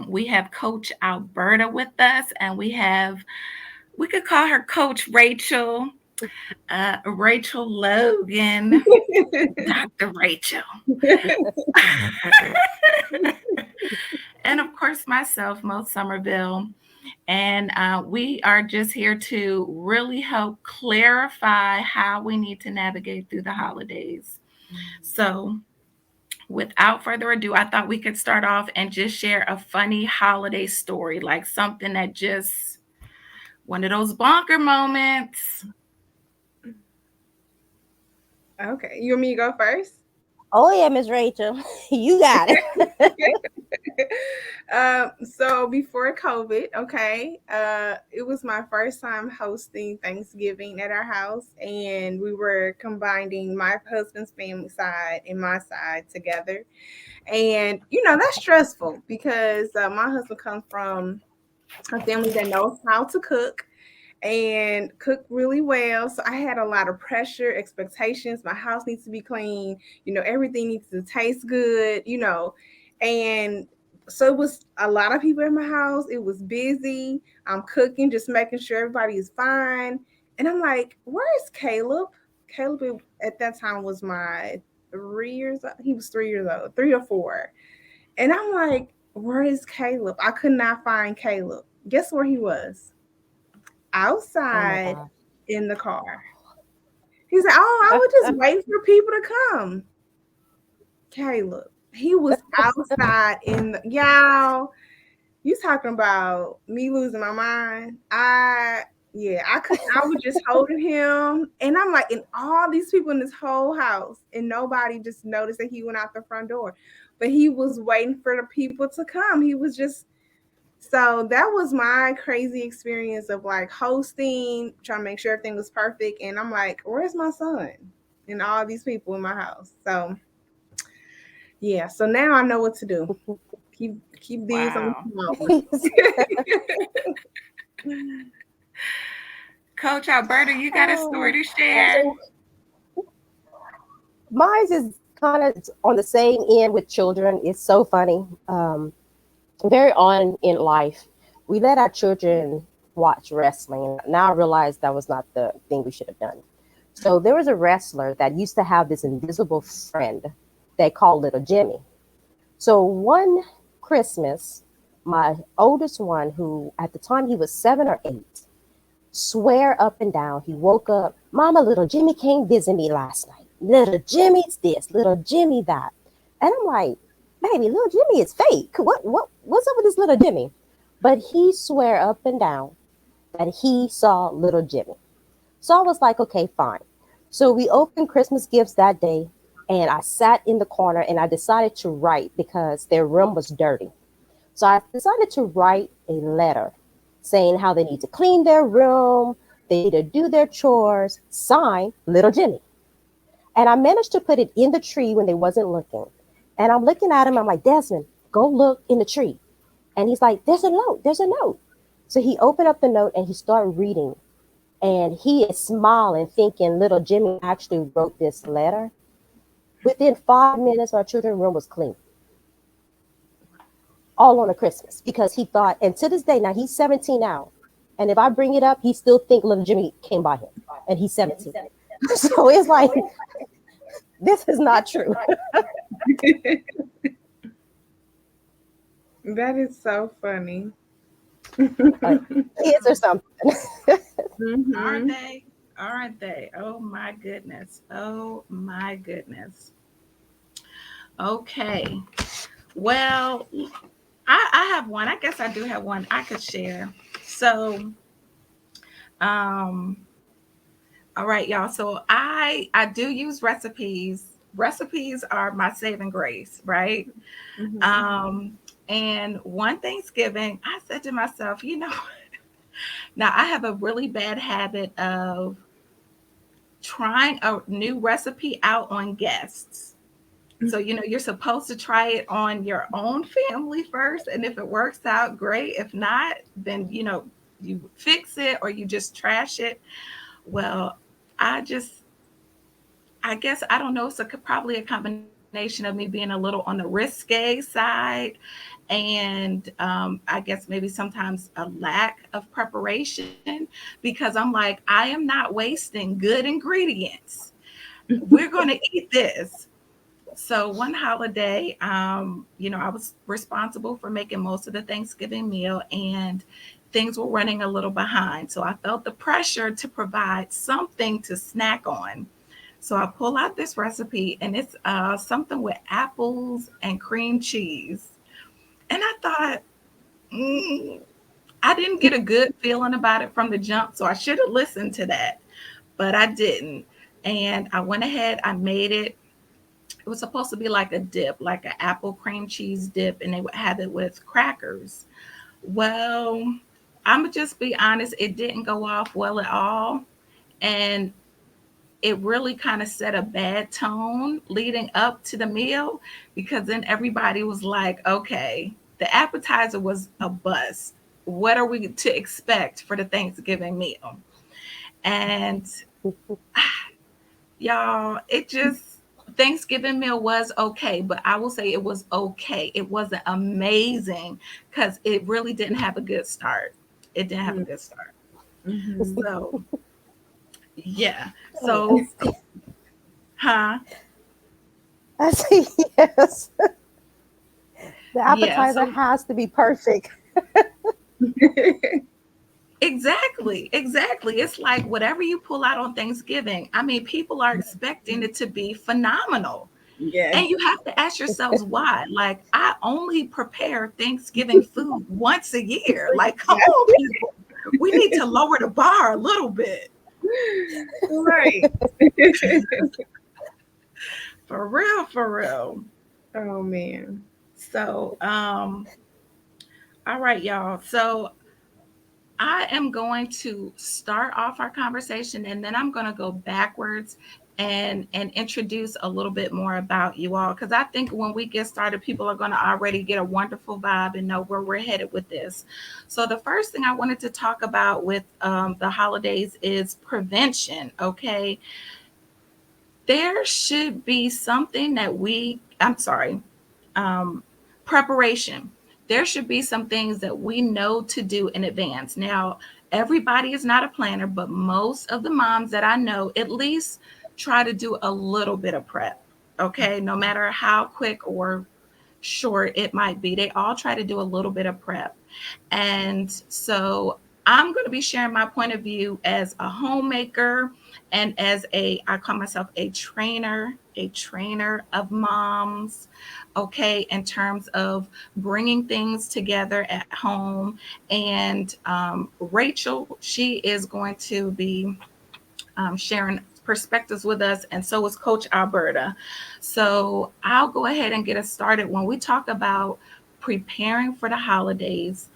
We have Coach Alberta with us, and we could call her Coach Rachel, Rachel Logan, Dr. Rachel. And of course, myself, Mo Somerville. And we are just here to really help clarify how we need to navigate through the holidays. So, without further ado, I thought we could start off and just share a funny holiday story, like something that just one of those bonker moments. Okay, you want me to go first? Oh yeah, Miss Rachel, you got it. So before COVID, okay, it was my first time hosting Thanksgiving at our house, and we were combining my husband's family side and my side together. And that's stressful because my husband comes from a family that knows how to cook and cook really well. So I had a lot of pressure, expectations. My house needs to be clean. Everything needs to taste good. And so it was a lot of people in my house. It was busy. I'm cooking, just making sure everybody is fine. And I'm like, where's Caleb? Caleb at that time was my 3 years old. He was 3 years old, 3 or 4. And I'm like, where is Caleb? I could not find Caleb. Guess where he was? Oh my Outside gosh. in the car. He said, "Oh, I was just waiting for people to come." Caleb, he was outside in the y'all. You talking about me losing my mind? I could. I was just holding him, and I'm like, and all these people in this whole house, and nobody just noticed that he went out the front door, but he was waiting for the people to come. He was just so that was my crazy experience of like hosting, trying to make sure everything was perfect. And I'm like, where's my son? And all these people in my house. So yeah, so now I know what to do. Keep these on Wow. the small one. Coach Alberta, you got a story Oh, to share? so mine is kind of on the same end with children. It's so funny. Very on in life, we let our children watch wrestling. Now I realize that was not the thing we should have done. So there was a wrestler that used to have this invisible friend they called Little Jimmy. So one Christmas, my oldest one, who at the time he was 7 or 8, swear up and down he woke up, Mama, little Jimmy came visit me last night. Little Jimmy's this, little Jimmy that. And I'm like, baby, little Jimmy is fake. What's up with this little Jimmy? But he swear up and down that he saw little Jimmy. So I was like, okay, fine. So we opened Christmas gifts that day, and I sat in the corner and I decided to write because their room was dirty. So I decided to write a letter saying how they need to clean their room, they need to do their chores, sign Little Jimmy. And I managed to put it in the tree when they wasn't looking. And I'm looking at him, I'm like, Desmond, go look in the tree. And he's like, there's a note, there's a note. So he opened up the note and he started reading. And he is smiling, thinking little Jimmy actually wrote this letter. Within 5 minutes, my children's room was clean, all on a Christmas, because he thought, and to this day, now he's 17 now. And if I bring it up, he still think little Jimmy came by him, and he's 17. So it's like, this is not true. That is so funny. Kids or something. Are Hmm. they? Aren't they? Oh my goodness. Oh my goodness. Okay. Well, I have one. I guess I do have one I could share. So, um, all right, y'all. So I do use recipes. Recipes are my saving grace, right? Hmm. Um, and one Thanksgiving, I said to myself, now I have a really bad habit of trying a new recipe out on guests. So, you're supposed to try it on your own family first. And if it works out, great. If not, then, you fix it or you just trash it. Well, I just, I guess, I don't know. It's probably a combination combination of me being a little on the risque side and I guess maybe sometimes a lack of preparation because I'm like, I am not wasting good ingredients. We're going to eat this. So one holiday, I was responsible for making most of the Thanksgiving meal and things were running a little behind. So I felt the pressure to provide something to snack on. So I pull out this recipe and it's something with apples and cream cheese. And I thought, mm, I didn't get a good feeling about it from the jump. So I should have listened to that, but I didn't. And I went ahead, I made it. It was supposed to be like a dip, like an apple cream cheese dip, and they would have it with crackers. Well, I'm gonna just be honest, it didn't go off well at all. And it really kind of set a bad tone leading up to the meal because then everybody was like, okay, the appetizer was a bust. What are we to expect for the Thanksgiving meal? And y'all, it just, Thanksgiving meal was okay, but I will say it was okay. It wasn't amazing because it really didn't have a good start. It didn't have a good start. Mhm. So, yeah. Yes. So, huh? I see. Yes. The Yeah. appetizer So, has to be perfect. exactly. Exactly. It's like whatever you pull out on Thanksgiving, I mean, people are expecting it to be phenomenal. Yes. And you have to ask yourselves why. Like, I only prepare Thanksgiving food once a year. Like, come on, people. We need to lower the bar a little bit. Right. For real, for real. Oh man. So, all right, y'all. So I am going to start off our conversation and then I'm going to go backwards and introduce a little bit more about you all because I think when we get started people are going to already get a wonderful vibe and know where we're headed with this. So the first thing I wanted to talk about with the holidays is prevention, okay? There should be something that I'm sorry, um, preparation. There should be some things that we know to do in advance. Now, everybody is not a planner, but most of the moms that I know at least try to do a little bit of prep. Okay, no matter how quick or short it might be, they all try to do a little bit of prep. And so I'm going to be sharing my point of view as a homemaker and as I call myself a trainer of moms, okay, in terms of bringing things together at home. And Rachel, she is going to be sharing perspectives with us, and so is Coach Alberta. So I'll go ahead and get us started. When we talk about preparing for the holidays,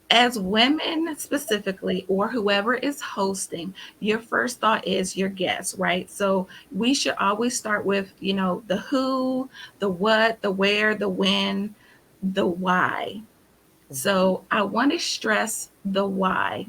as women specifically or whoever is hosting, your first thought is your guests, right? So we should always start with, the who, the what, the where, the when, the why. So I want to stress the why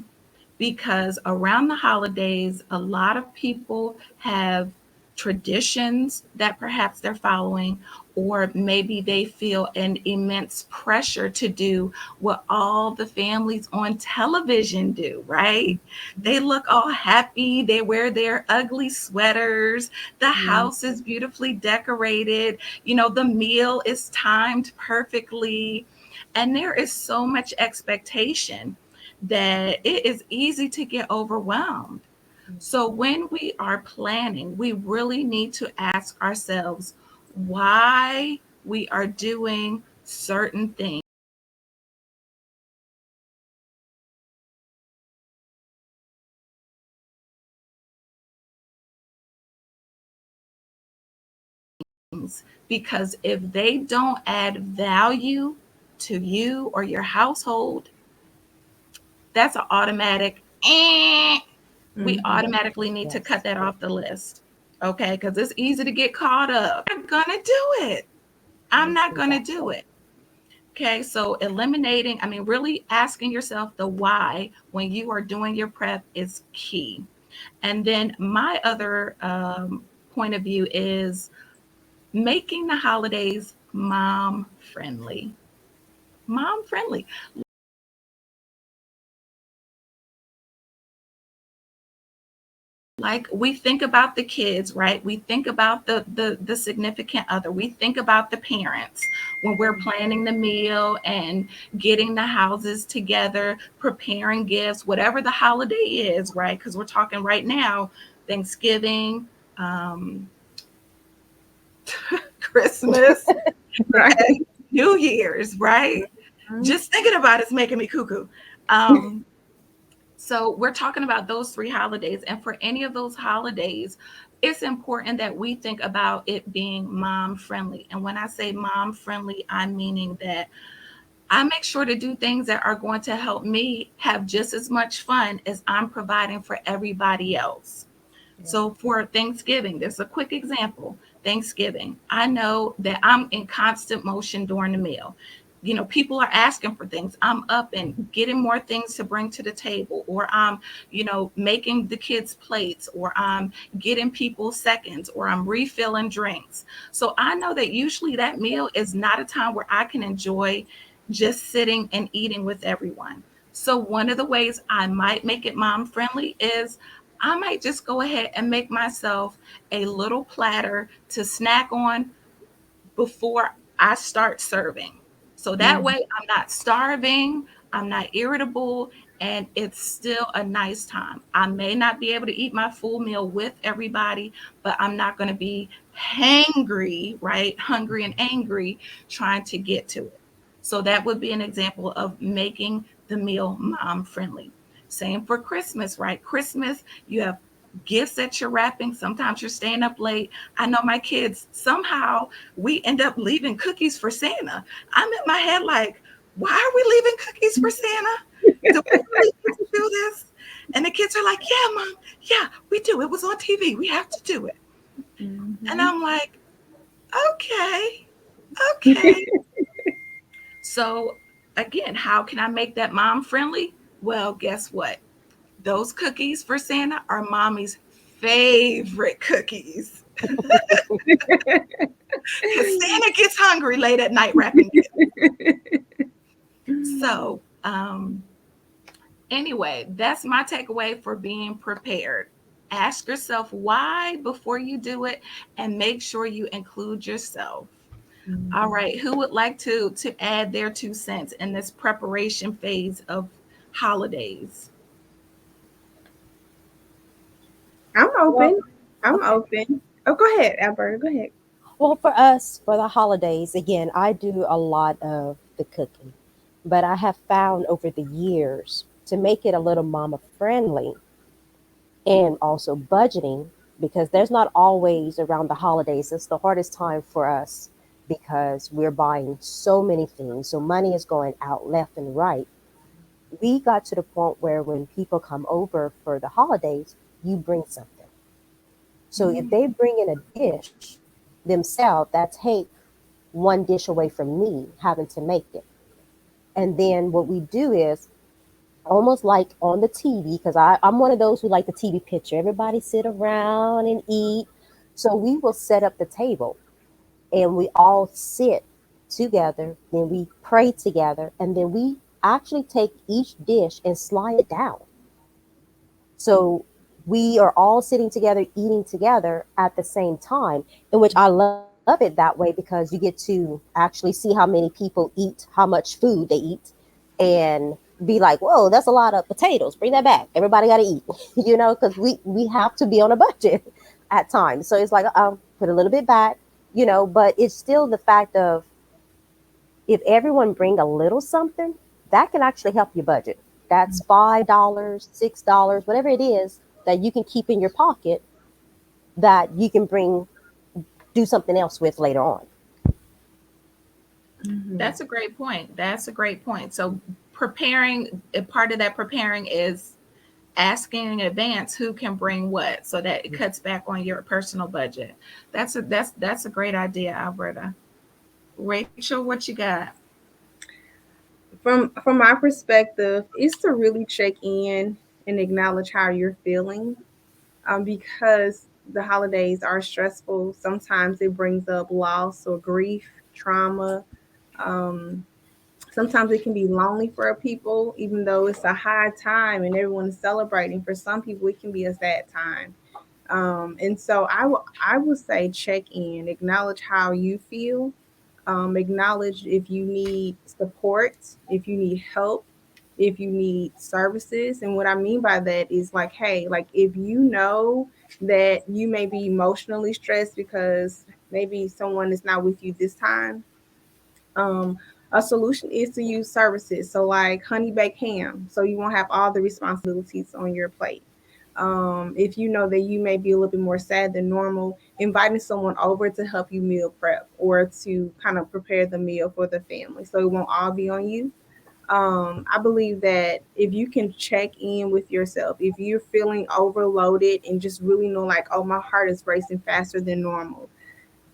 because around the holidays, a lot of people have traditions that perhaps they're following, or maybe they feel an immense pressure to do what all the families on television do, right? They look all happy, they wear their ugly sweaters, the Mhm. house is beautifully decorated, the meal is timed perfectly, and there is so much expectation that it is easy to get overwhelmed. So, when we are planning, we really need to ask ourselves why we are doing certain things because if they don't add value to you or your household, that's an automatic, eh, we Mhm. automatically need to cut Yes. that off the list. Okay, because it's easy to get caught up. I'm not gonna do it. I'm not gonna do Exactly. it. Okay, so eliminating, I mean, really asking yourself the why when you are doing your prep is key. And then my other point of view is Making the holidays mom friendly. Mom friendly. Like we think about the kids, right? We think about the significant other. We think about the parents when we're planning the meal and getting the houses together, preparing gifts, whatever the holiday is, right? Because we're talking right now, Thanksgiving, um, Christmas, Right. and New Year's, right? Mhm. Just thinking about it's making me cuckoo. Um, So we're talking about those three holidays. And for any of those holidays, it's important that we think about it being mom friendly. And when I say mom friendly, I'm meaning that I make sure to do things that are going to help me have just as much fun as I'm providing for everybody else. Yeah. So for Thanksgiving, there's a quick example. Thanksgiving, I know that I'm in constant motion during the meal. You know, people are asking for things. I'm up and getting more things to bring to the table, or I'm, making the kids' plates, or I'm getting people seconds, or I'm refilling drinks. So I know that usually that meal is not a time where I can enjoy just sitting and eating with everyone. So one of the ways I might make it mom friendly is I might just go ahead and make myself a little platter to snack on before I start serving. So that way Mhm. I'm not starving, I'm not irritable, and it's still a nice time. I may not be able to eat my full meal with everybody, but I'm not going to be hangry, right? Hungry and angry trying to get to it. So that would be an example of making the meal mom friendly. Same for Christmas, right? Christmas, you have gifts that you're wrapping. Sometimes you're staying up late. I know my kids, somehow we end up leaving cookies for Santa. I'm in my head like, why are we leaving cookies for Santa? Do we really need to do this? And the kids are like, yeah, mom, yeah, we do. It was on TV. We have to do it. And Mhm. I'm like, okay, okay. So again, how can I make that mom friendly? Well, guess what? Those cookies for Santa are mommy's favorite cookies. Because Santa gets hungry late at night wrapping gifts. So, anyway, that's my takeaway for being prepared. Ask yourself why before you do it and make sure you include yourself. All Mhm. right, who would like to add their 2 cents in this preparation phase of holidays? I'm Well, open. I'm okay. open. Oh, go ahead, Alberta. Go ahead. Well, for us, for the holidays, again, I do a lot of the cooking, but I have found over the years to make it a little mama friendly and also budgeting because there's not always around the holidays. It's the hardest time for us because we're buying so many things. So money is going out left and right. We got to the point where when people come over for the holidays, you bring something. So if they bring in a dish themselves, that take one dish away from me having to make it. And then what we do is almost like on the TV, because I'm one of those who like the TV picture. Everybody sit around and eat. So we will set up the table and we all sit together, then we pray together, and then we actually take each dish and slide it down. So we are all sitting together, eating together at the same time, in which I love it that way because you get to actually see how many people eat, how much food they eat, and be like, whoa, that's a lot of potatoes. Bring that back. Everybody got to eat, because we have to be on a budget at times. So it's like, put a little bit back, but it's still the fact of if everyone bring a little something, that can actually help your budget. That's $5, $6, whatever it is that you can keep in your pocket that you can do something else with later on. Mhm. That's a great point. That's a great point. So preparing, a part of that preparing is asking in advance who can bring what so that it cuts back on your personal budget. That's a great idea, Alberta. Rachel, what you got? From my perspective, is to really check in and acknowledge how you're feeling. Because the holidays are stressful. Sometimes it brings up loss or grief, trauma. Um, Sometimes it can be lonely for people, even though it's a high time and everyone is celebrating. For some people, it can be a sad time. And so I would say check in, acknowledge how you feel, acknowledge if you need support, if you need help, if you need services. And what I mean by that is like, hey, like if you know that you may be emotionally stressed because maybe someone is not with you this time, um, a solution is to use services. So like honey baked ham, so you won't have all the responsibilities on your plate. If you know that you may be a little bit more sad than normal, inviting someone over to help you meal prep or to kind of prepare the meal for the family so it won't all be on you. I believe that if you can check in with yourself, if you're feeling overloaded and just really know, like, oh, my heart is racing faster than normal,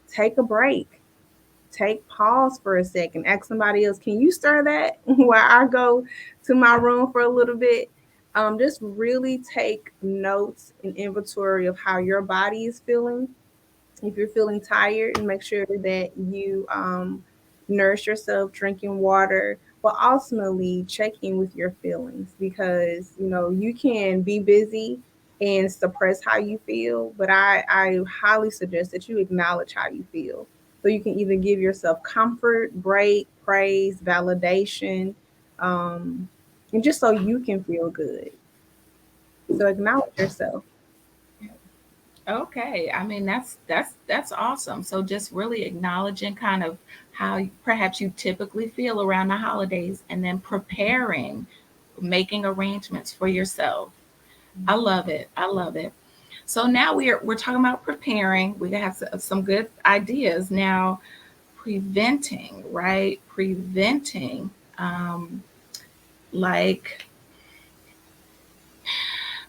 take a break, take pause for a second, ask somebody else, can you stir that while I go to my room for a little bit? Just really take notes and inventory of how your body is feeling. If you're feeling tired, and make sure that you nourish yourself, drinking water, but ultimately check in with your feelings, because you can be busy and suppress how you feel, but I highly suggest that you acknowledge how you feel, so you can either give yourself comfort, break, praise, validation, um, and just so you can feel good. So acknowledge yourself. Okay, I mean that's awesome. So just really acknowledging kind of how perhaps you typically feel around the holidays, and then preparing, making arrangements for yourself. I love it. I love it. So now we're talking about preparing. We have some good ideas now. Preventing, right? Preventing, um, like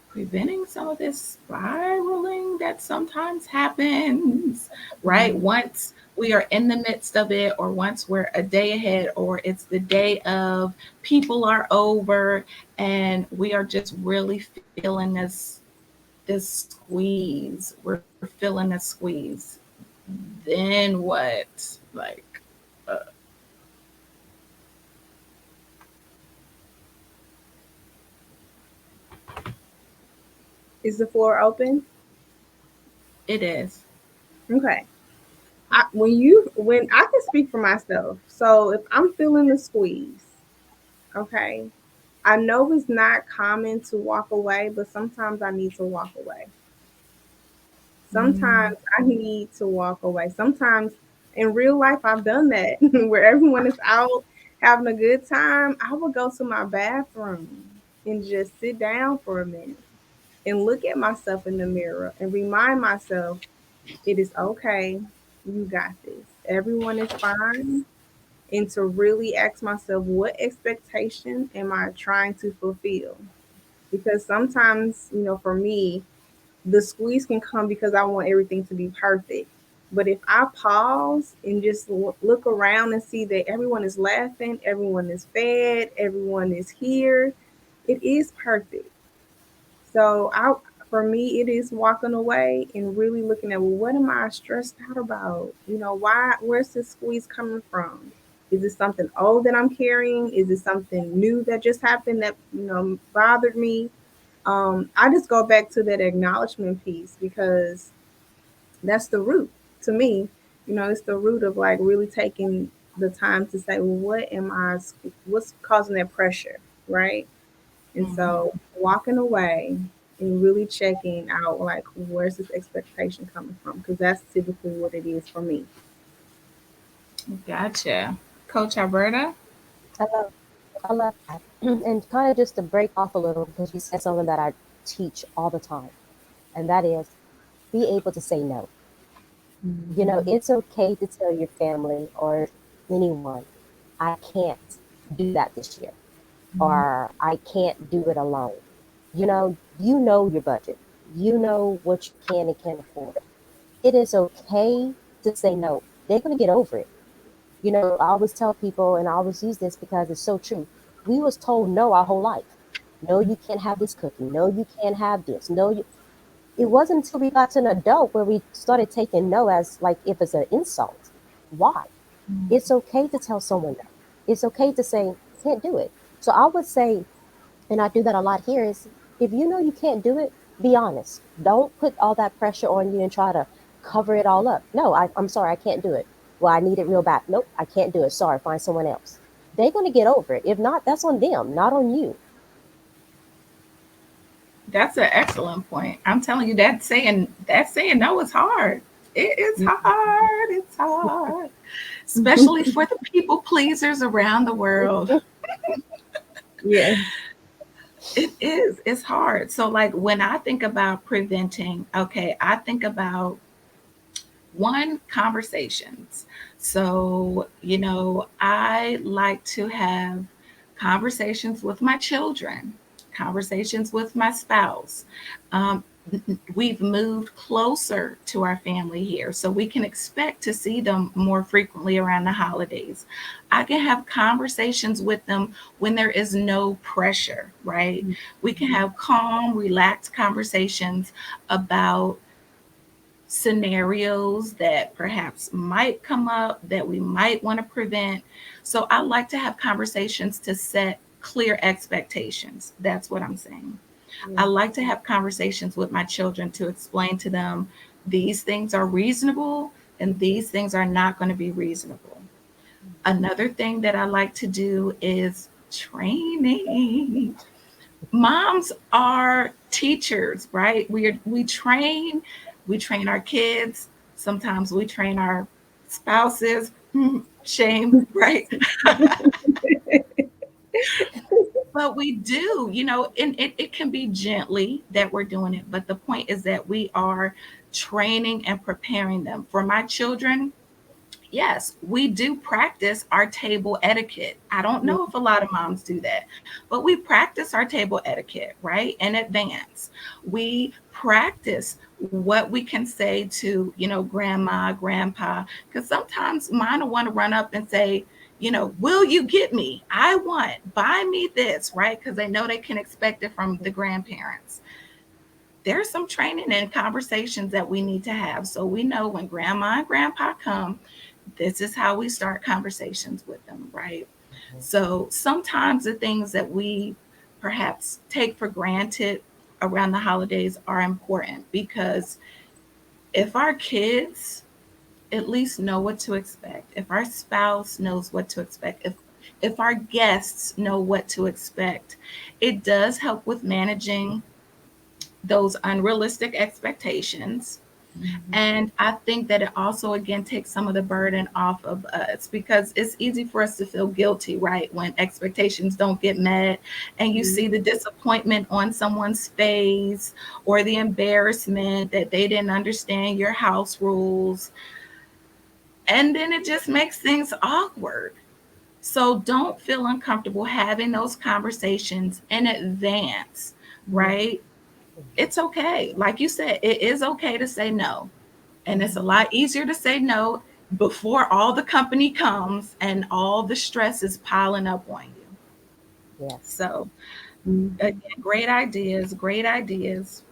preventing some of this spiraling that sometimes happens, right? Once we are in the midst of it, or once we're a day ahead, or it's the day of, people are over, and we are just really feeling this squeeze. We're feeling this squeeze. Then what? Like, uh, Is the floor open? it is. Okay. When I can speak for myself, so if I'm feeling the squeeze, okay, I know it's not common to walk away, but sometimes I need to walk away. Mm, Sometimes I need to walk away. Sometimes in real life, I've done that where everyone is out having a good time. I will go to my bathroom and just sit down for a minute and look at myself in the mirror and remind myself it is okay. You got this. Everyone is fine. And to really ask myself, what expectation am I trying to fulfill? Because sometimes, for me, the squeeze can come because I want everything to be perfect. But if I pause and just look around and see that everyone is laughing, everyone is fed, everyone is here, it is perfect. So for me, it is walking away and really looking at, well, what am I stressed out about? Where's this squeeze coming from? Is it something old that I'm carrying? Is it something new that just happened that bothered me? I just go back to that acknowledgement piece, because that's the root to me. It's the root of like really taking the time to say, well, what's causing that pressure, right? And mhm. so walking away and really checking out, like, where's this expectation coming from? Because that's typically what it is for me. Gotcha. Coach Alberta? I love, I love that. And kind of just to break off a little, because you said something that I teach all the time, and that is be able to say no. Mhm. It's okay to tell your family or anyone, I can't do that this year, or I can't do it alone. You know your budget. You know what you can and can't afford. It is okay to say no. They're going to get over it. I always tell people, and I always use this because it's so true. We was told no our whole life. No, you can't have this cookie. No, you can't have this. No, you. It wasn't until we got to an adult where we started taking no as like if it's an insult. Why? It's okay to tell someone no. It's okay to say, can't do it. So I would say, and I do that a lot here, is if you know you can't do it, be honest. Don't put all that pressure on you and try to cover it all up. No, I'm sorry, I can't do it. Well, I need it real bad. Nope, I can't do it. Sorry, find someone else. They're going to get over it. If not, that's on them, not on you. That's an excellent point. I'm telling you, that saying no is hard. It is hard. It's hard, especially for the people pleasers around the world. Yeah. It is. It's hard. So, like when I think about preventing, okay, I think about one, conversations. So, I like to have conversations with my children, conversations with my spouse. Um, we've moved closer to our family here, so we can expect to see them more frequently around the holidays. I can have conversations with them when there is no pressure, right? We can have calm, relaxed conversations about scenarios that perhaps might come up that we might want to prevent. So I like to have conversations to set clear expectations. That's what I'm saying. I like to have conversations with my children to explain to them these things are reasonable and these things are not going to be reasonable. Another thing that I like to do is training. Moms are teachers, right? We train our kids. Sometimes we train our spouses. Shame, right? But we do, and it can be gently that we're doing it. But the point is that we are training and preparing them. For my children, yes, we do practice our table etiquette. I don't know if a lot of moms do that, but we practice our table etiquette, right? In advance. We practice what we can say to, grandma, grandpa, because sometimes mine will want to run up and say, will you get me? I want, buy me this, right? Because they know they can expect it from the grandparents. There's some training and conversations that we need to have. So we know when grandma and grandpa come, this is how we start conversations with them, right? So sometimes the things that we perhaps take for granted around the holidays are important because if our kids at least know what to expect, if our spouse knows what to expect, if our guests know what to expect, it does help with managing those unrealistic expectations. And I think that it also, again, takes some of the burden off of us because it's easy for us to feel guilty, right? When expectations don't get met and you see the disappointment on someone's face or the embarrassment that they didn't understand your house rules. And then it just makes things awkward. So don't feel uncomfortable having those conversations in advance, right? It's okay. Like you said, it is okay to say no. And it's a lot easier to say no before all the company comes and all the stress is piling up on you. Yes. So, again, great ideas, great ideas.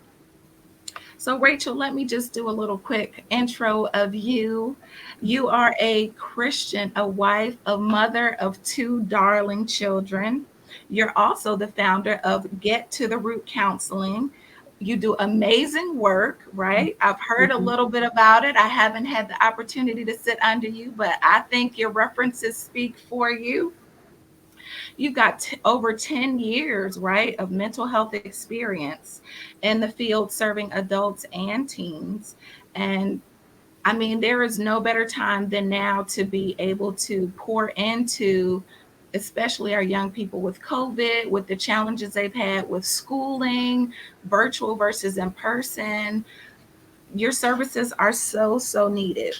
So, Rachel, let me just do a little quick intro of you. You are a Christian, a wife, a mother of two darling children. You're also the founder of Get to the Root Counseling. You do amazing work, right? I've heard a little bit about it. I haven't had the opportunity to sit under you, but I think your references speak for you. You've got over 10 years, right, of mental health experience in the field serving adults and teens. And I mean, there is no better time than now to be able to pour into, especially our young people with COVID, with the challenges they've had with schooling, virtual versus in person. Your services are so, so needed.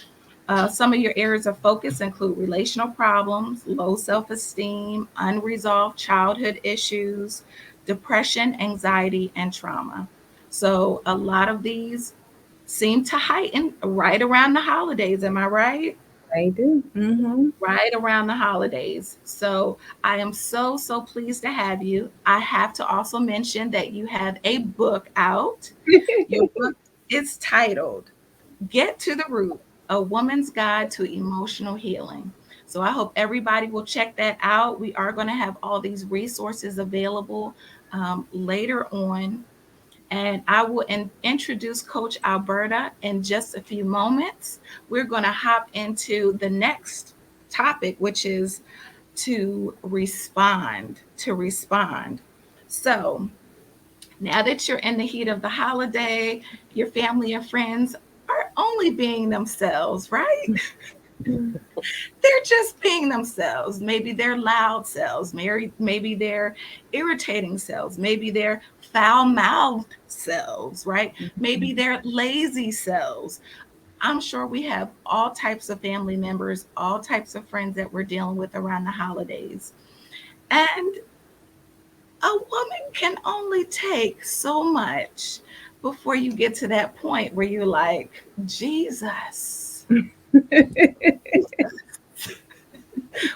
Some of your areas of focus include relational problems, low self esteem, unresolved childhood issues, depression, anxiety, and trauma. So, a lot of these seem to heighten right around the holidays. Am I right? They do. Mm-hmm. right around the holidays. So I am so, so pleased to have you. I have to also mention that you have a book out. Your book is titled Get to the Root, A Woman's Guide to Emotional Healing. So I hope everybody will check that out. We are going to have all these resources available later on. And I will introduce Coach Alberta in just a few moments. We're going to hop into the next topic, which is to respond, to respond. So now that you're in the heat of the holiday, your family and friends are only being themselves, right? They're just being themselves. Maybe they're loud selves, maybe they're irritating selves, maybe they're foul mouthed selves, right? Maybe they're lazy selves. I'm sure we have all types of family members, all types of friends that we're dealing with around the holidays. And a woman can only take so much before you get to that point where you're like, Jesus,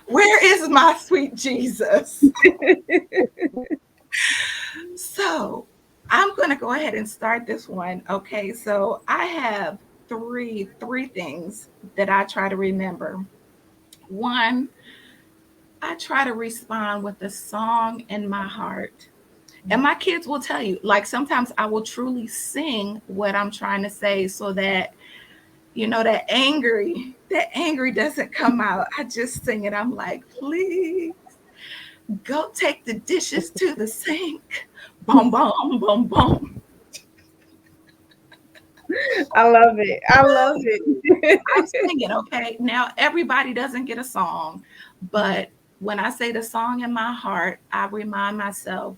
where is my sweet Jesus? So I'm going to go ahead and start this one. Okay. So I have three things that I try to remember. One, I try to respond with a song in my heart. And my kids will tell you, like sometimes I will truly sing what I'm trying to say so that, that angry doesn't come out. I just sing it. I'm like, please go take the dishes to the sink. Boom, boom, boom, boom. I love it. I love it. I sing it, okay? Now, everybody doesn't get a song, but when I say the song in my heart, I remind myself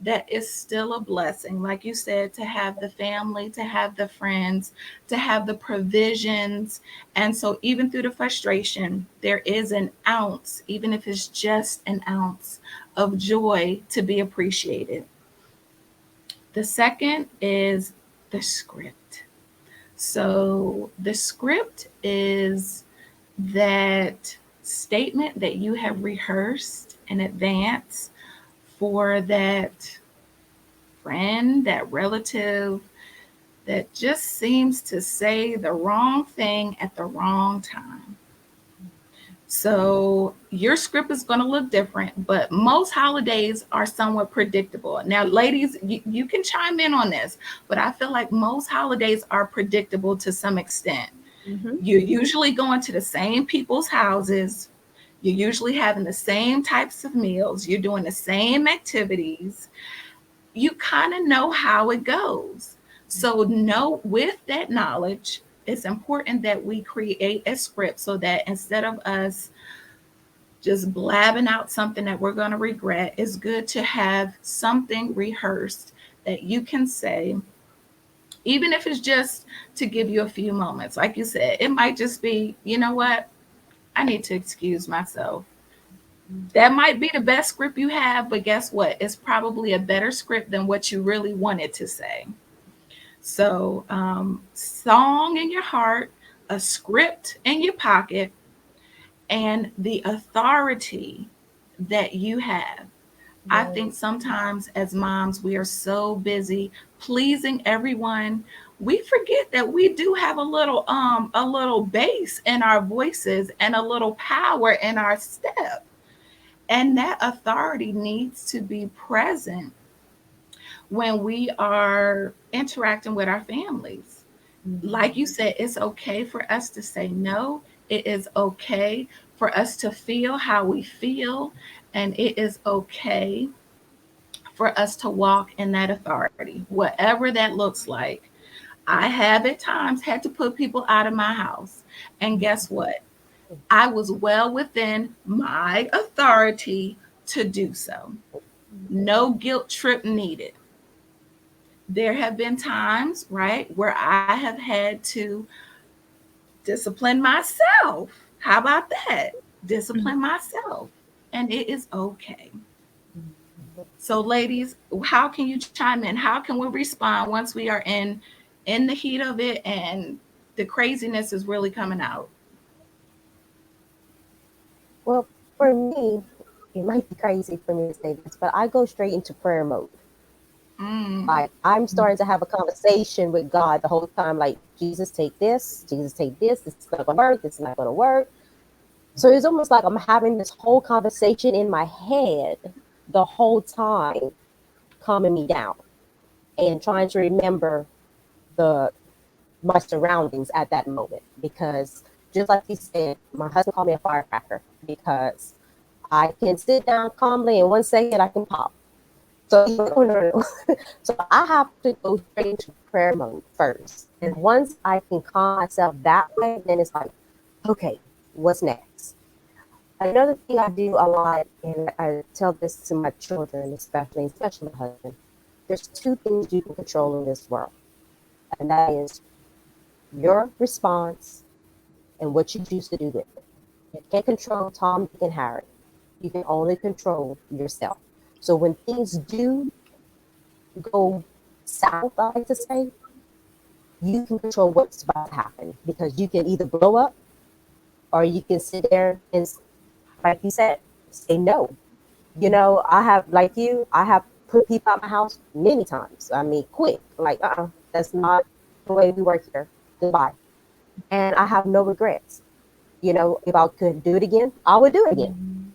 that it's still a blessing. Like you said, to have the family, to have the friends, to have the provisions. And so, even through the frustration, there is an ounce, even if it's just an ounce of joy to be appreciated. The second is the script. So, the script is that statement that you have rehearsed in advance for that friend, that relative that just seems to say the wrong thing at the wrong time. So your script is going to look different, but most holidays are somewhat predictable. Now, ladies, you can chime in on this, but I feel like most holidays are predictable to some extent. Mm-hmm. You're usually going to the same people's houses. You're usually having the same types of meals. You're doing the same activities. You kind of know how it goes. So, know with that knowledge, it's important that we create a script so that instead of us just blabbing out something that we're going to regret, it's good to have something rehearsed that you can say, even if it's just to give you a few moments. Like you said, it might just be, you know what? I need to excuse myself. That might be the best script you have, but guess what? It's probably a better script than what you really wanted to say. So, song in your heart, a script in your pocket, and the authority that you have. I think sometimes as moms, we are so busy pleasing everyone. We forget that we do have a little bass in our voices and a little power in our step. And that authority needs to be present when we are interacting with our families. Like you said, it's okay for us to say no. It is okay for us to feel how we feel. And it is okay for us to walk in that authority, whatever that looks like. I have at times had to put people out of my house. And guess what? I was well within my authority to do so. No guilt trip needed. There have been times, right, where I have had to discipline myself. How about that? Discipline myself. And it is okay. So, ladies, how can you chime in? How can we respond once we are in the heat of it and the craziness is really coming out? Well, for me, it might be crazy for me to say this, but I go straight into prayer mode. Mm. Like I'm starting to have a conversation with God the whole time. Like, Jesus, take this. Jesus, take this. This is not going to work. This is not going to work. So it's almost like I'm having this whole conversation in my head the whole time, calming me down and trying to remember the my surroundings at that moment. Because just like you said, my husband called me a firecracker because I can sit down calmly in 1 second I can pop. So he's like, oh no, no. So I have to go straight into prayer mode first. And once I can calm myself that way, then it's like, okay, what's next? Another thing I do a lot, and I tell this to my children, especially my husband, there's two things you can control in this world, and that is your response and what you choose to do with it. You can't control Tom, Dick, and Harry. You can only control yourself. So when things do go south, I like to say, you can control what's about to happen because you can either blow up or you can sit there and, like you said, say no. I have, like you, I have put people out my house many times. I mean, quick, like, that's not the way we work here. Goodbye. And I have no regrets. If I could do it again, I would do it again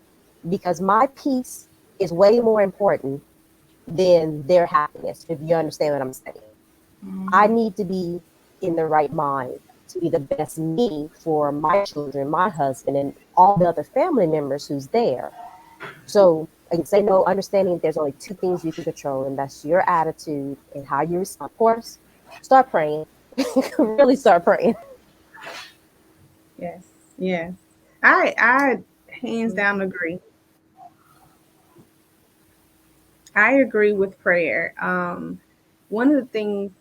because my peace is way more important than their happiness, if you understand what I'm saying. I Mhm. need to be in the right mind to be the best me for my children, my husband, and all the other family members who's there. So I can say no, understanding there's only two things you can control, and that's your attitude and how you respond. Of course, start praying. Really start praying. Yes, yes. I hands down agree. I agree with prayer. One of the things,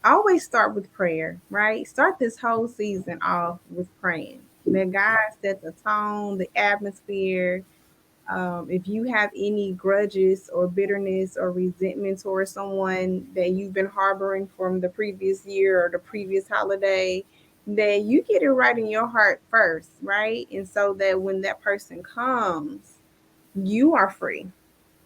always start with prayer, right? Start this whole season off with praying. Let God set the tone, the atmosphere. If you have any grudges or bitterness or resentment towards someone that you've been harboring from the previous year or the previous holiday, that you get it right in your heart first, right? And so that when that person comes, you are free,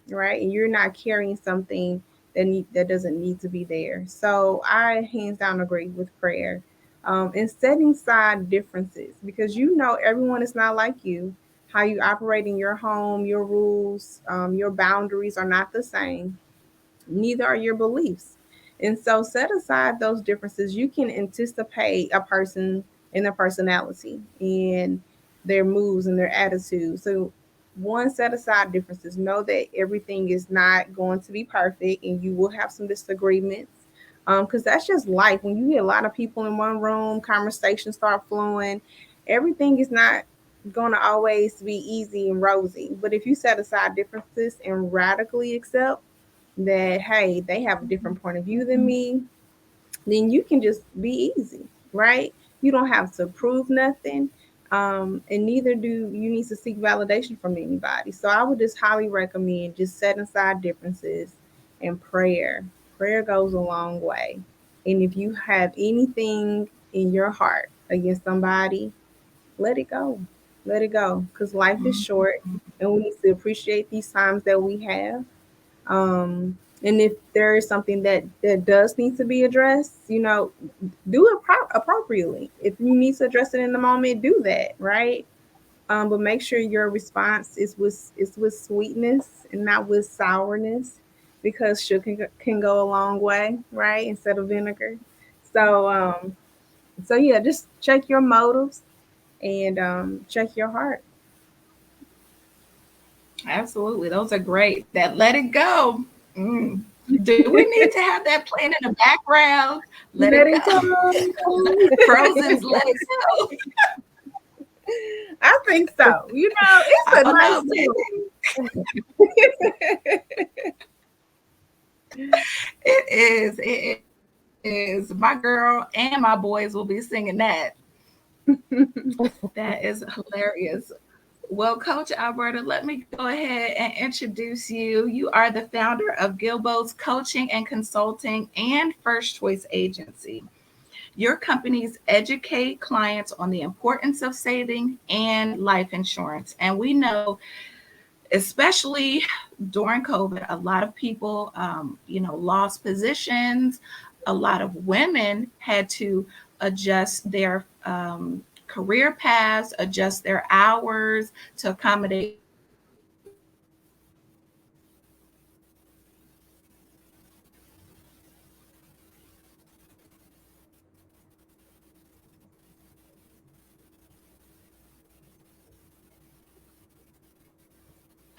right? And you're not carrying something that doesn't need to be there. So I hands down agree with prayer, and setting aside differences because everyone is not like you. How you operate in your home, your rules, your boundaries are not the same. Neither are your beliefs. And so set aside those differences. You can anticipate a person and their personality and their moves and their attitude. So one, set aside differences. Know that everything is not going to be perfect and you will have some disagreements. Because that's just life. When you get a lot of people in one room, conversations start flowing. Everything is not going to always be easy and rosy. But if you set aside differences and radically accept that, hey, they have a different point of view than me, then you can just be easy, right? You don't have to prove nothing. And neither do you need to seek validation from anybody. So I would just highly recommend just setting aside differences and prayer. Prayer goes a long way. And if you have anything in your heart against somebody, let it go. Let it go. Because life is short and we need to appreciate these times that we have. And if there is something that does need to be addressed, do it appropriately. If you need to address it in the moment, do that, right? But make sure your response is with sweetness and not with sourness, because sugar can go a long way, right? Instead of vinegar. So so yeah, just check your motives and check your heart. Absolutely. Those are great. That let it go. Mm. Do we need to have that playing in the background? Let it Let it go. go. Frozen's let it go. I think so. It's I a don't nice know, tune. it is. It is. My girl and my boys will be singing that. That is hilarious. Well, Coach Alberta, let me go ahead and introduce you. You are the founder of Guilbeau's Coaching and Consulting and First Choice Agency. Your companies educate clients on the importance of saving and life insurance. And we know, especially during COVID, a lot of people, lost positions. A lot of women had to adjust their career paths, adjust their hours to accommodate for the changing lifestyle.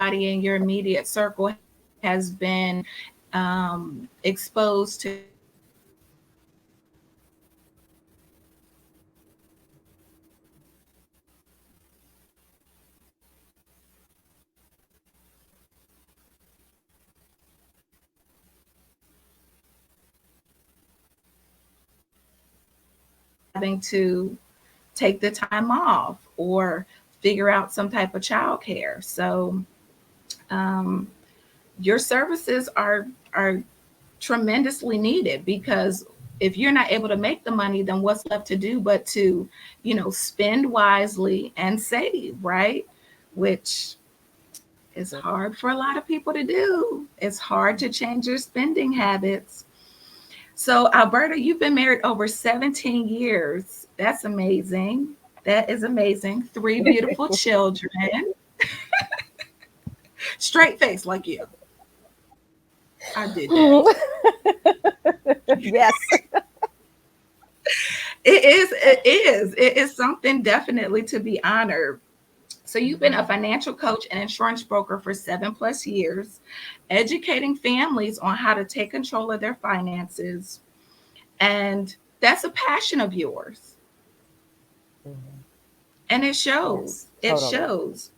And everybody in your immediate circle has been exposed to having to take the time off or figure out some type of childcare. So um, your services are tremendously needed, because if you're not able to make the money, then what's left to do but to, spend wisely and save, right? Which is hard for a lot of people to do. It's hard to change your spending habits. So, Alberta, you've been married over 17 years. That's amazing. That is amazing. Three beautiful children. Straight face like you. I did that. Yes. It is something definitely to be honored. So you've been a financial coach and insurance broker for 7+ years, educating families on how to take control of their finances. And that's a passion of yours. Mhm. And it shows. Yes, It totally. shows.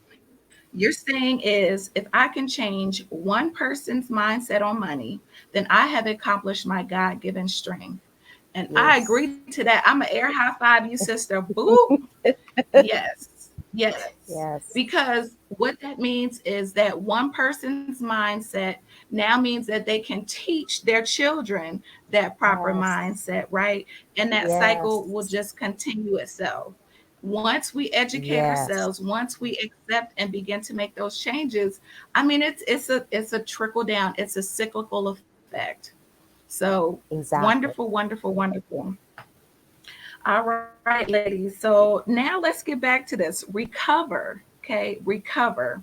Your saying is, if I can change one person's mindset on money, then I have accomplished my God given strength. And I Yes. agree to that. I'm an air high five you, sister. Boop. Yes. Yes. Yes. Because what that means is that one person's mindset now means that they can teach their children that proper Yes. mindset, right? And that cycle will Yes. just continue itself. Once we educate Yes. ourselves, once we accept and begin to make those changes, I mean, it's a trickle down, it's a cyclical effect. So Exactly. wonderful, wonderful, wonderful. All right, ladies. So now let's get back to this. Recover. Okay, recover.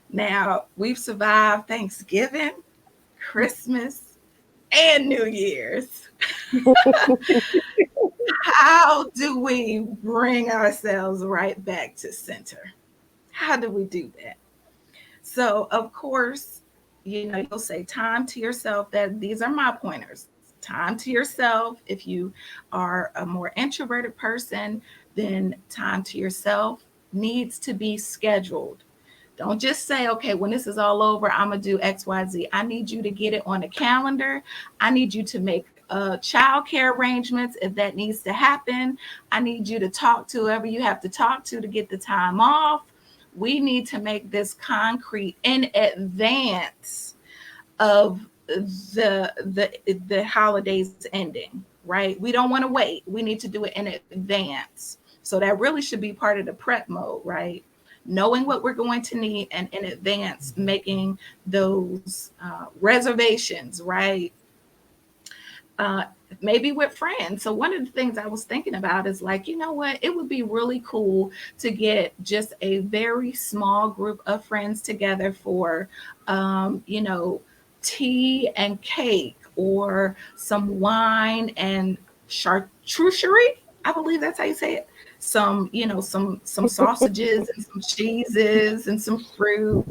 Now we've survived Thanksgiving, Christmas, and New Year's. How do we bring ourselves right back to center? How do we do that? So, of course, you'll say time to yourself. That these are my pointers. Time to yourself. If you are a more introverted person, then time to yourself needs to be scheduled. Don't just say, okay, when this is all over, I'm going to do XYZ. I need you to get it on a calendar. I need you to make child care arrangements if that needs to happen. I need you to talk to whoever you have to talk to get the time off. We need to make this concrete in advance of the holidays ending, right? We don't want to wait. We need to do it in advance. So that really should be part of the prep mode, right? Knowing what we're going to need and in advance making those reservations, right? uh, Maybe with friends. So one of the things I was thinking about is like, you know what? It would be really cool to get just a very small group of friends together for, tea and cake, or some wine and charcuterie. I believe that's how you say it. Some, some sausages and some cheeses and some fruit,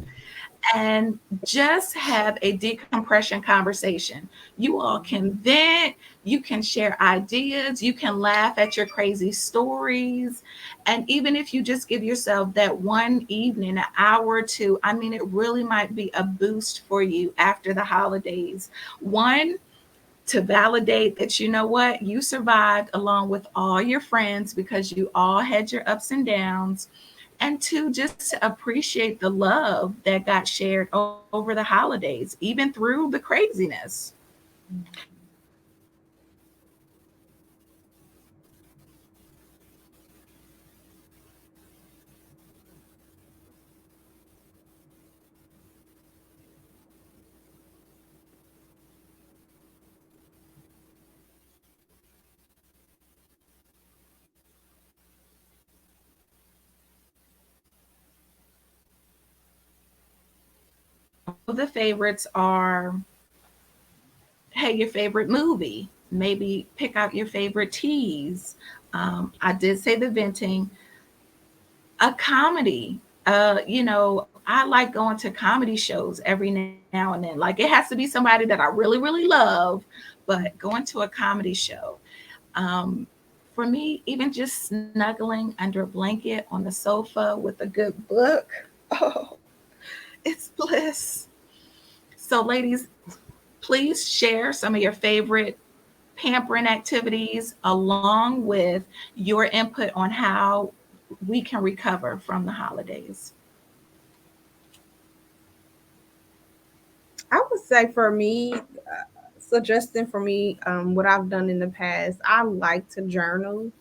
and just have a decompression conversation. You all can vent, you can share ideas, you can laugh at your crazy stories. And even if you just give yourself that one evening, an hour or two, I mean, it really might be a boost for you after the holidays. One, to validate that, you know what, you survived along with all your friends because you all had your ups and downs. And two, just to appreciate the love that got shared over the holidays, even through the craziness. some of the favorites are, hey, your favorite movie. Maybe pick out your favorite teas. I did say the venting, a comedy. I like going to comedy shows every now and then. Like, it has to be somebody that I really, really love, but going to a comedy show. Um, for me, even just snuggling under a blanket on the sofa with a good book, oh, it's bliss. So, ladies, please share some of your favorite pampering activities along with your input on how we can recover from the holidays. I would say for me, suggesting for me, what I've done in the past, I like to journal.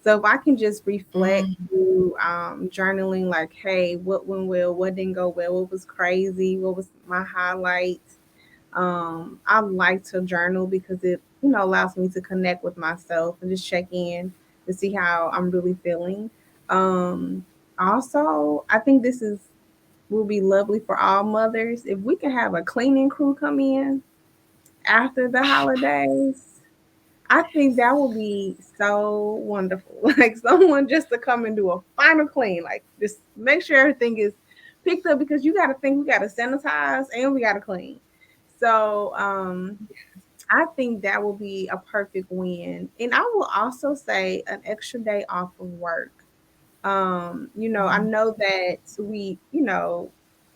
So if I can just reflect Mm, through journaling, like, hey, what went well, what didn't go well, what was crazy, what was my highlights. I like to journal because it, allows me to connect with myself and just check in to see how I'm really feeling. Um, Also, I think this is will be lovely for all mothers if we can have a cleaning crew come in after the holidays. I think that would be so wonderful. Like someone just to come and do a final clean, like just make sure everything is picked up because you got to think we got to sanitize and we got to clean. So I think that will be a perfect win. And I will also say an extra day off of work. I mhm. know that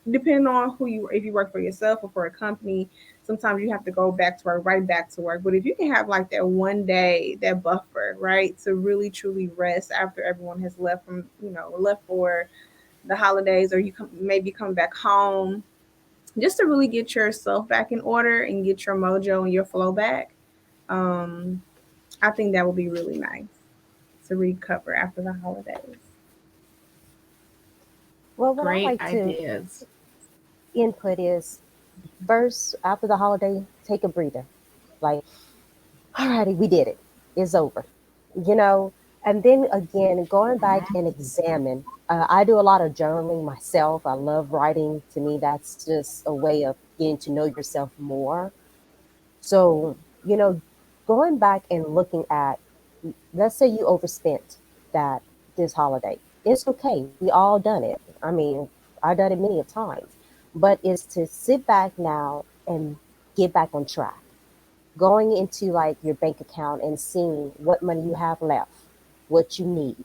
depending on who you, if you work for yourself or for a company, sometimes you have to go back to work, right back to work. But if you can have like that one day, that buffer, right, to really truly rest after everyone has left left for the holidays, or you maybe come back home, just to really get yourself back in order and get your mojo and your flow back. Um, I think that would be really nice to recover after the holidays. Well, what I Great like to ideas. input is first, after the holiday, take a breather. Like, alrighty, we did it. It's over. You know, and then again, going back Mhm. and examine. I do a lot of journaling myself. I love writing. To me, that's just a way of getting to know yourself more. So, you know, going back and looking at, let's say you overspent that this holiday. It's okay. We all done it. I mean, I done it many a times. But it's to sit back now and get back on track. Going into like your bank account and seeing what money you have left, what you need,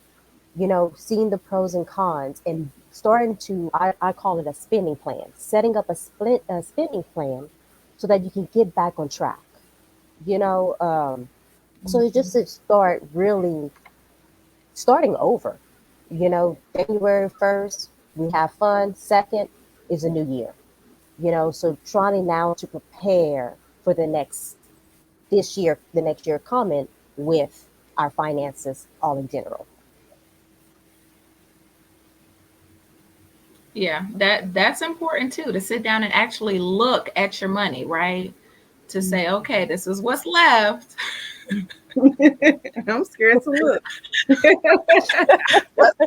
seeing the pros and cons and starting to, I call it a spending plan, setting up a spending plan so that you can get back on track, you know. So it's just to start really starting over, January 1st, we have fun. Second is a new year, so trying now to prepare for the next year coming with our finances all in general. Yeah, that's important too, to sit down and actually look at your money, right? To say, okay, this is what's left. I'm scared to look. What's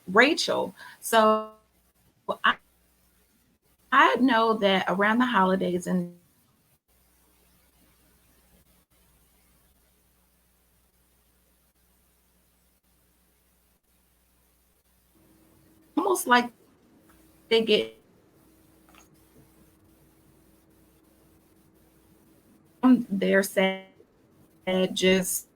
Rachel. So I know that around the holidays and almost like they get they're sad, just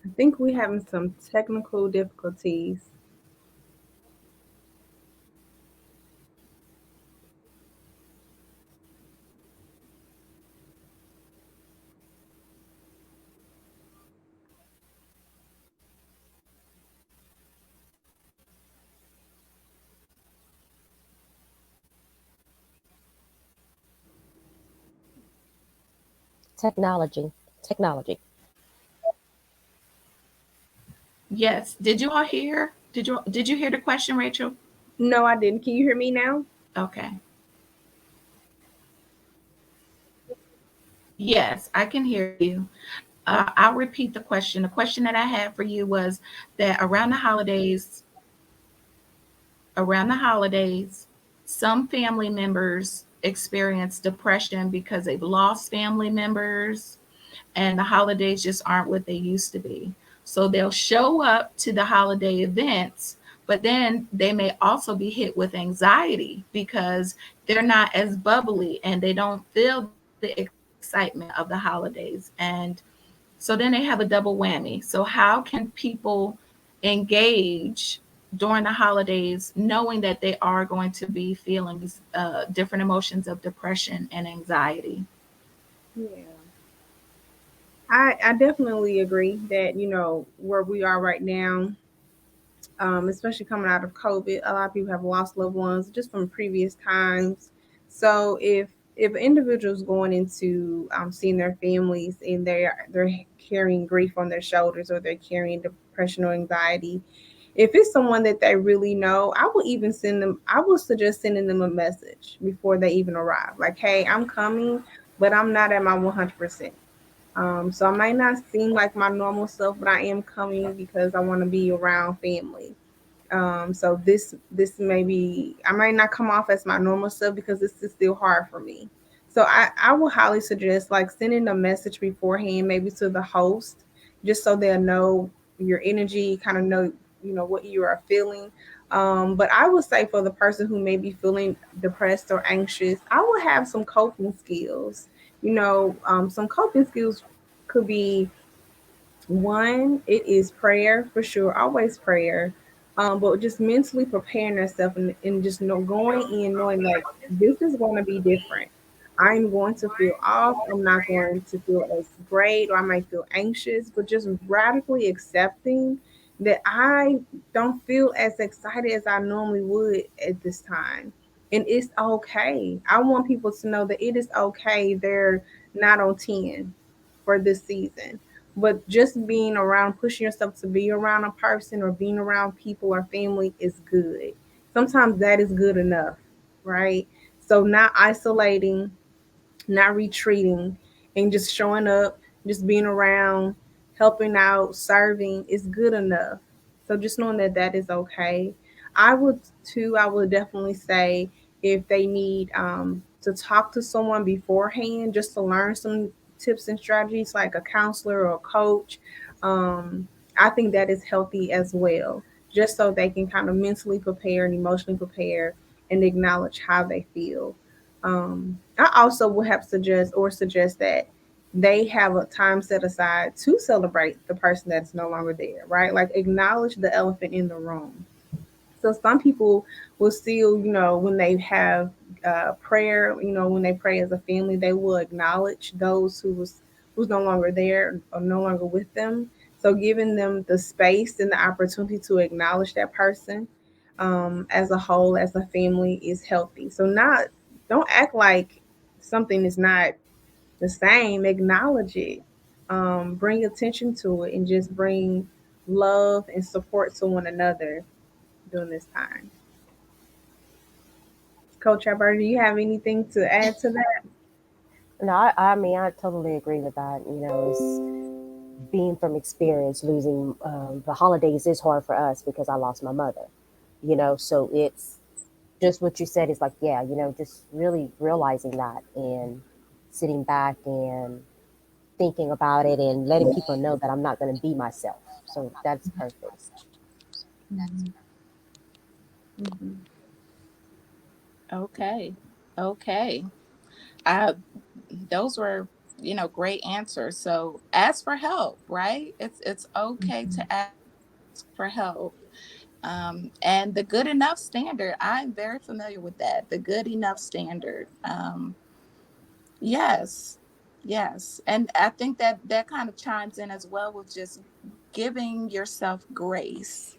I think we having some technical difficulties. Technology, technology. Yes. Did you all hear? Did you hear the question, Rachel? No, I didn't. Can you hear me now? Okay. Yes, I can hear you. I'll repeat the question. The question that I had for you was that around the holidays, some family members experience depression because they've lost family members and the holidays just aren't what they used to be. So they'll show up to the holiday events, but then they may also be hit with anxiety because they're not as bubbly and they don't feel the excitement of the holidays. And so then they have a double whammy. So, how can people engage during the holidays knowing that they are going to be feeling different emotions of depression and anxiety? Yeah. I definitely agree that, where we are right now, especially coming out of COVID, a lot of people have lost loved ones just from previous times. So if an individual is going into seeing their families and they're carrying grief on their shoulders, or they're carrying depression or anxiety, if it's someone that they really know, I will suggest sending them a message before they even arrive. Like, hey, I'm coming, but I'm not at my 100%. So I might not seem like my normal self, but I am coming because I want to be around family. So this may be, I might not come off as my normal self because this is still hard for me. So I will highly suggest like sending a message beforehand, maybe to the host, just so they'll know your energy, kind of know what you are feeling. But I would say for the person who may be feeling depressed or anxious, I will have some coping skills. Some coping skills could be, one, it is prayer for sure, always prayer. But just mentally preparing yourself, and just going in knowing like this is going to be different. I'm going to feel off. I'm not going to feel as great, or I might feel anxious, but just radically accepting that I don't feel as excited as I normally would at this time. And it's okay. I want people to know that it is okay. They're not on 10 for this season, but just being around, pushing yourself to be around a person or being around people or family is good. Sometimes that is good enough, right? So not isolating, not retreating, and just showing up, just being around, helping out, serving is good enough. So just knowing that that is okay. I would I would definitely say if they need to talk to someone beforehand just to learn some tips and strategies, like a counselor or a coach, I think that is healthy as well, just so they can kind of mentally prepare and emotionally prepare and acknowledge how they feel. I also would have suggest that they have a time set aside to celebrate the person that's no longer there, right? Like acknowledge the elephant in the room. So some people will still, when they have prayer, when they pray as a family, they will acknowledge those who's no longer there or no longer with them. So giving them the space and the opportunity to acknowledge that person, as a whole, as a family, is healthy. So not don't act like something is not the same. Acknowledge it. Bring attention to it, and just bring love and support to one another during this time. Coach Alberta, do you have anything to add to that? No, I mean, I totally agree with that. It's being from experience, losing the holidays is hard for us because I lost my mother. So it's just what you said is like, yeah, just really realizing that and sitting back and thinking about it and letting people know that I'm not going to be myself. So that's perfect. Mhm. Mhm. Okay. Okay. Uh, those were great answer. So ask for help, right? It's okay Mhm. to ask for help. And the good enough standard, I'm very familiar with that. The good enough standard. Yes, yes. And I think that that kind of chimes in as well with just giving yourself grace,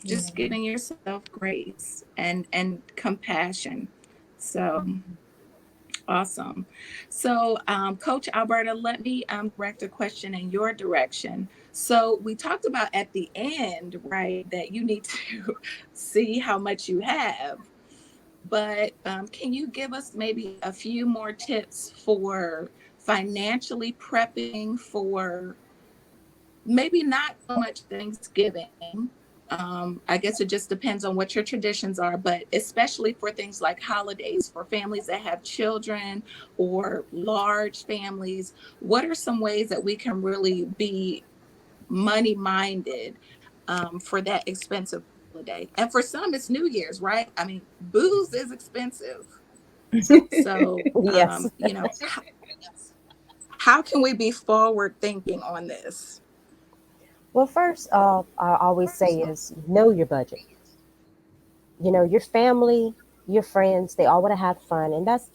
Yeah. just giving yourself grace and compassion. So awesome. So, Coach Alberta, let me direct a question in your direction. So, we talked about at the end, right, that you need to see how much you have. But can you give us maybe a few more tips for financially prepping for maybe not so much Thanksgiving? I guess it just depends on what your traditions are, but especially for things like holidays, for families that have children or large families, what are some ways that we can really be money minded for that expensive holiday? And for some, it's New Year's, right? I mean, booze is expensive. So, Yes. how can we be forward thinking on this? Well, first, I always say is know your budget. Your family, your friends, they all want to have fun, and that's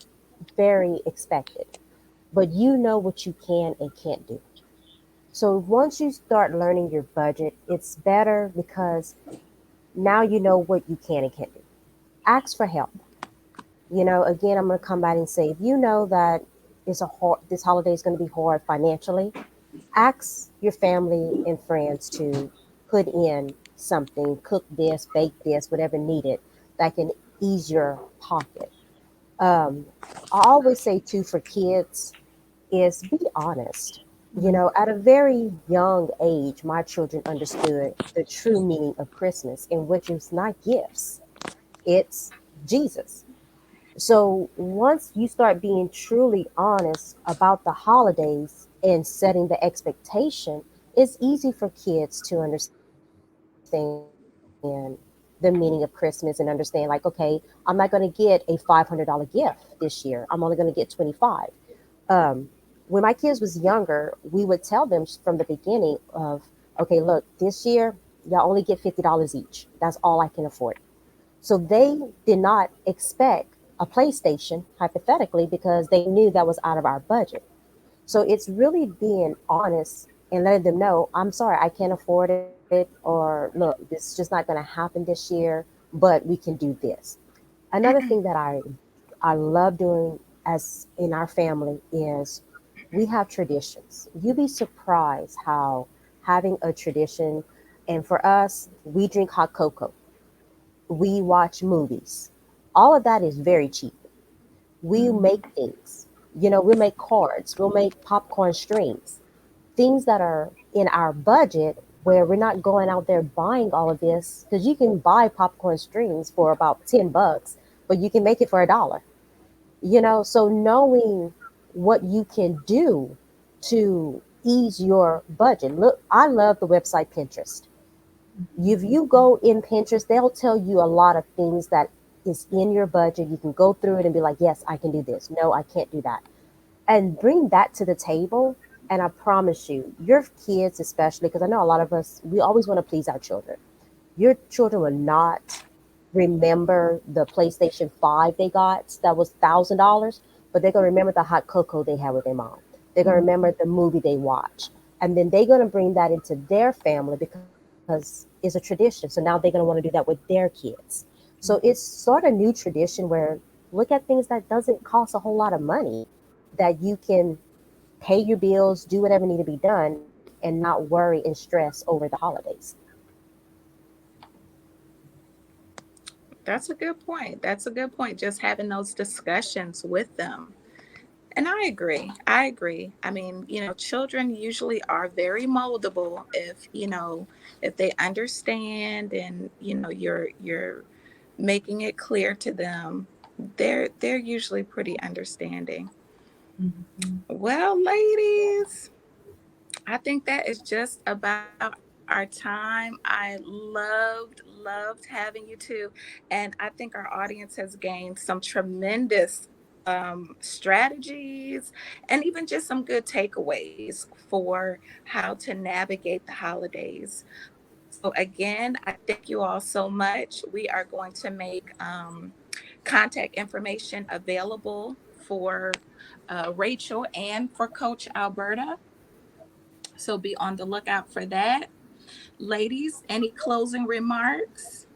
very expected. But you know what you can and can't do. So once you start learning your budget, it's better because now you know what you can and can't do. Ask for help. Again, I'm going to come back and say, if you know that this holiday is going to be hard financially, ask your family and friends to put in something, cook this, bake this, whatever needed that can ease your pocket. Um, I always say too for kids is be honest. At a very young age, my children understood the true meaning of Christmas, in which is not gifts, it's Jesus. So once you start being truly honest about the holidays and setting the expectation, it's easy for kids to understand the meaning of Christmas and understand, like, okay, I'm not going to get a $500 gift this year. I'm only going to get 25. Um, when my kids was younger, we would tell them from the beginning of, okay, look, this year y'all only get $50 each. That's all I can afford. So they did not expect a PlayStation, hypothetically, because they knew that was out of our budget. So it's really being honest and letting them know, I'm sorry, I can't afford it, or look, this is just not going to happen this year, but we can do this. Another thing that I love doing as in our family is we have traditions. You'd be surprised how having a tradition, and for us, we drink hot cocoa, we watch movies. All of that is very cheap. We make things. We'll make cards, we'll make popcorn strings, things that are in our budget where we're not going out there buying all of this because you can buy popcorn strings for about $10, but you can make it for $1. So knowing what you can do to ease your budget. Look, I love the website Pinterest. If you go in Pinterest, they'll tell you a lot of things that is in your budget. You can go through it and be like, yes, I can do this. No, I can't do that. And bring that to the table. And I promise you, your kids, especially, because I know a lot of us, we always want to please our children. Your children will not remember the PlayStation 5 they got that was $1,000, but they're going to remember the hot cocoa they had with their mom. They're going to remember the movie they watched. And then they're going to bring that into their family because it's a tradition. So now they're going to want to do that with their kids. So it's sort of new tradition where look at things that doesn't cost a whole lot of money that you can pay your bills, do whatever need to be done, and not worry and stress over the holidays. That's a good point. That's a good point. Just having those discussions with them. And I agree. I agree. I mean, children usually are very moldable if they understand and you're making it clear to them. They're usually pretty understanding. Mhm. Well, ladies, I think that is just about our time. I loved having you two. And I think our audience has gained some tremendous strategies, and even just some good takeaways for how to navigate the holidays. So, again, I thank you all so much. We are going to make contact information available for Rachel and for Coach Alberta. So, be on the lookout for that. Ladies, any closing remarks?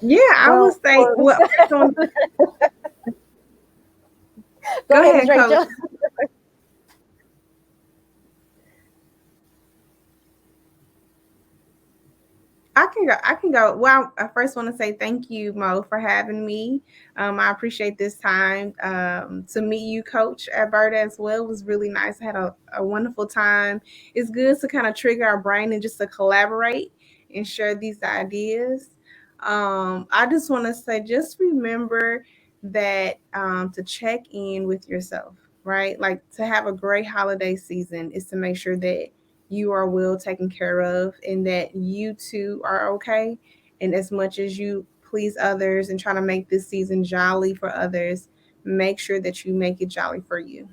Yeah, I would Well, say, well, first I want go go ahead, Miss ahead, Coach. Rachel. I can go. I can go. Well, I first want to say thank you, Mo, for having me. I appreciate this time. To meet you, Coach Alberta, as well, was really nice. I had a wonderful time. It's good to kind of trigger our brain and just to collaborate and share these ideas. I just want to say, just remember that to check in with yourself, right? Like to have a great holiday season is to make sure that you are well taken care of and that you too are okay. And as much as you please others and try to make this season jolly for others, make sure that you make it jolly for you.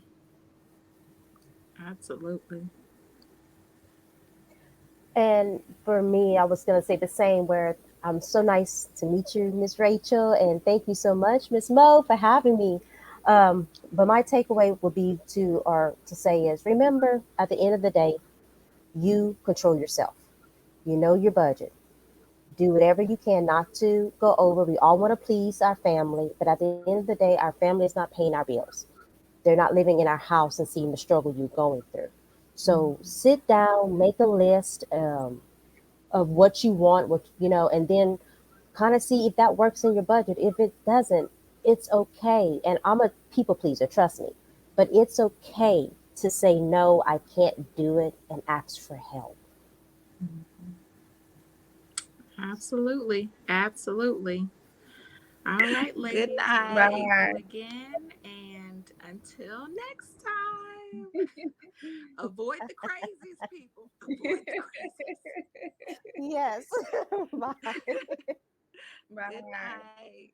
Absolutely. And for me, I was going to say the same, where I'm so nice to meet you, Miss Rachel, and thank you so much, Miss Mo, for having me. But my takeaway would be to say is, remember, at the end of the day, you control yourself. You know your budget. Do whatever you can not to go over. We all want to please our family, but at the end of the day, our family is not paying our bills. They're not living in our house and seeing the struggle you're going through. So sit down, make a list of what you want, and then kind of see if that works in your budget. If it doesn't, it's okay. And I'm a people pleaser, trust me, but it's okay to say no, I can't do it, and ask for help. Absolutely. Absolutely. All right, Good ladies. Well, thank night. you again. And until next time, avoid the crazies, people. Avoid the crazies. Yes. Bye. Bye. Good night.